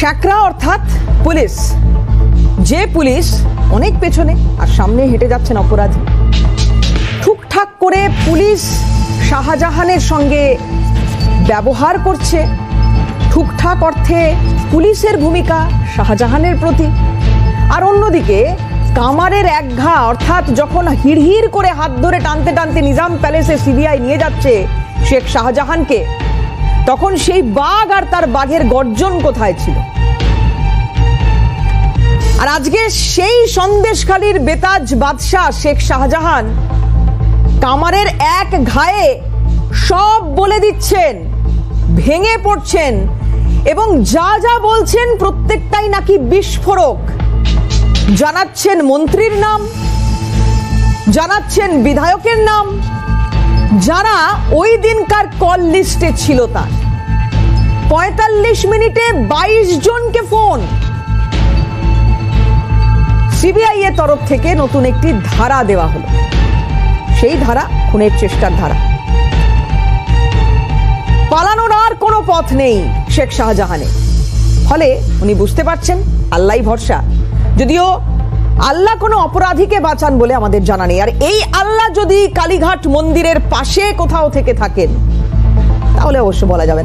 শ্যাকরা অর্থাৎ পুলিশ, যে পুলিশ অনেক পেছনে আর সামনে হেঁটে যাচ্ছেন অপরাধী। ঠুকঠাক করে পুলিশ শাহজাহানের সঙ্গে ব্যবহার করছে, ঠুকঠাক অর্থে পুলিশের ভূমিকা শাহজাহানের প্রতি। আর অন্যদিকে কামারের একঘা অর্থাৎ যখন হিড়হিড় করে হাত ধরে টানতে টানতে নিজাম প্যালেসে সিবিআই নিয়ে যাচ্ছে শেখ শাহজাহানকে, তখন সেই বাঘ আর তার বাঘের গর্জন কোথায় ছিল? আর আজকে সেই সন্দেশখালীর বেতাজ বাদশাহ শেখ শাহজাহান কামারের এক ঘায়ে সব বলে দিচ্ছেন, ভেঙে পড়ছেন এবং যা যা বলছেন প্রত্যেকটাই নাকি বিস্ফোরক। জানাচ্ছেন মন্ত্রীর নাম, জানাচ্ছেন বিধায়কের নাম, যারা ওই দিনকার কল লিস্টে ছিল। তার ৪৫ মিনিটে ২২ জনকে ফোন। সিবিআই এর তরফ থেকে নতুন একটি ধারা দেওয়া হলো, সেই ধারা খুনের চেষ্টার ধারা। পালানোর আর কোনো পথ নেই শেখ শাহজাহানের। ফলে উনি বুঝতে পারছেন আল্লাহই ভরসা, যদিও আল্লাহ কোনো অপরাধীকে বাঁচান বলে আমাদের জানা নেই। আর এই আল্লাহ যদি কালীঘাট মন্দিরের পাশে কোথাও থেকে থাকেন তাহলে অবশ্য বলা যাবে না।